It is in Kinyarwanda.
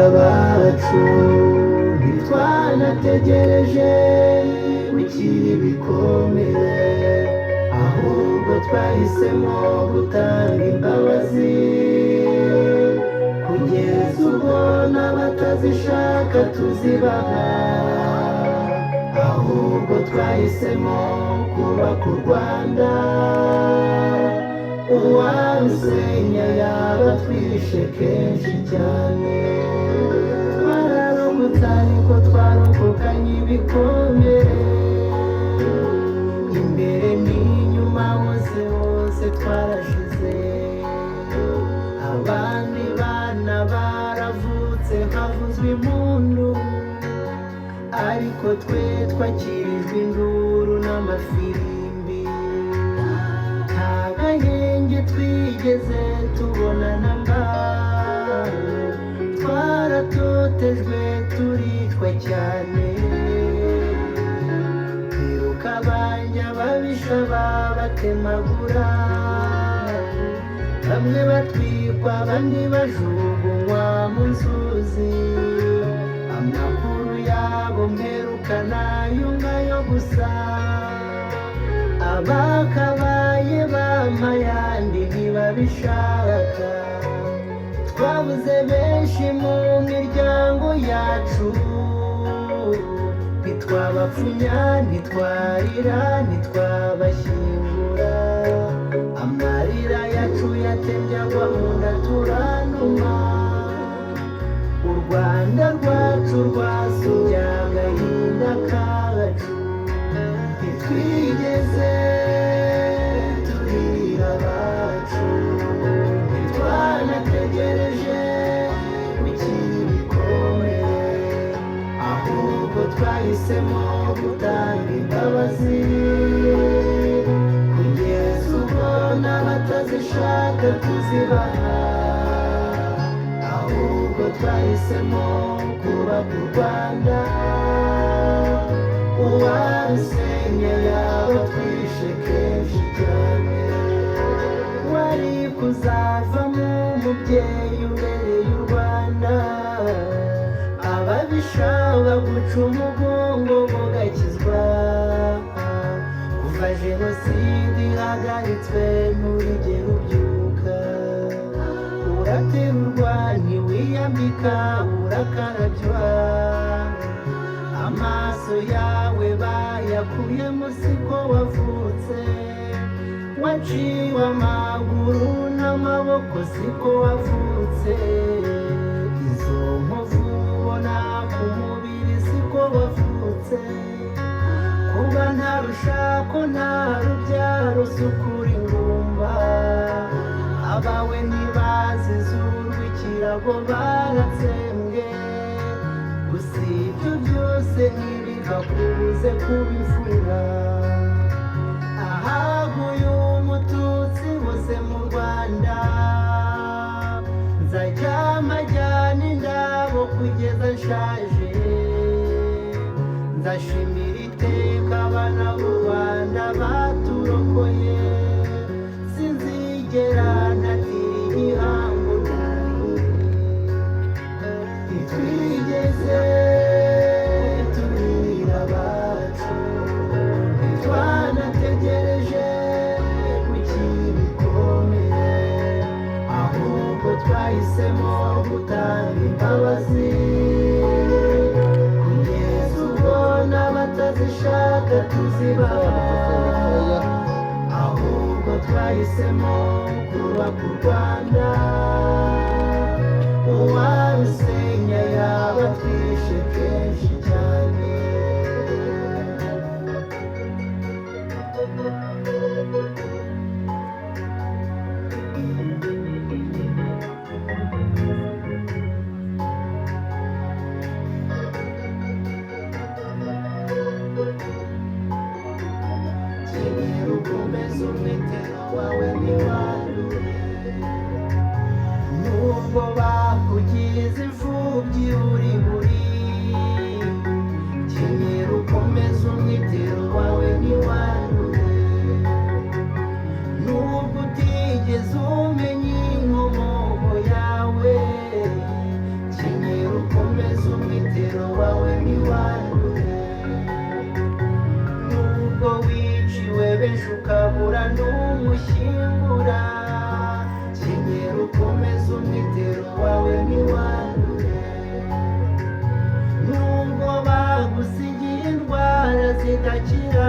abacu ntitwanategereje gukira ibikomere, ahubwo twahisemo gutanga imbabazi kugeza ubwo n'abatazishaka tuzibaha, ahubwo twahisemo kubaka u Rwanda uwarusenya yaba twishe kenshi cyane. Twararokotse ariko twarokokanye ibikomere, imbere n'inyuma hose hose twarashize. Abandi bana baravutse havuzwe impundu, ariko twe twakirijwe induru n'amafirimbi. Nta gahenge twigeze tubona namba, twaratotejwe turicwa cyane. Kwiruka abanja babisha babatemagura, bamwe batwikwa abandi bajugunywa mu nzuzi. Amakuru yabo mperukana yo gusa, abakabaye bampa yandi ntibabishaka. Twabuze benshi mu miryango yacu, ntitwabapfunya ntitwarira ntitwabashyingura. Amarira yacu yatemye agwa mu nda turanuma. U Rwanda rwacu rwasuye agahinda kacu, ntitwigeze turira abacu, ntitwanategereje gukira ibikomere, ahubwo twahisemo gutanga imbabazi kugeza ubwo n'abatazishaka tuzibaha, ahubwo twahisemo kubaka u Rwanda uwarusenya yaba twishe kenshi cyane. Wari kuzavamo umubyeyi ubereye u Rwanda, ababisha baguca umugongo mugakizwa. Kuva jenoside ihagaritswe nturigera ubyuka, uraterurwa ntiwiyambika urakarabywa. Amaso yawe bayakuyemo siko wavutse, waciwe amaguru n'amaboko siko wavutse. Izo nkovu ubona ku mubiri siko wavutse, kuba nta rushako nta rubyaro sukura ingumba. Abawe ntibazize urw'ikirago baratsembwe, gusa ibyo byose ntibikakubuze kubivura. Ahaguye umututsi bose mu Rwanda, nzajya majyana indabo kugeza nshaje. Nzashimira iteka abana b'u Rwanda baturokoye, sinzigera ntatira igihango nawe. Ntitwigeze turira abacu, ntitwanategereje gukira ibikomere, ahubwo twahisemo gutanga imbabazi kugeza ubwo n'abatazishaka tuzibaha, ahubwo twahisemo kubaka u Rwanda uwarusenya yaba twishe kenshi cyane. Kenyera ukomeze umwitero wawe ntiwandure, ejo ukabura n'umushyingura. Kenyera ukomeze umwitero wawe ntiwandure, nubwo bagusigiye indwara zidakira.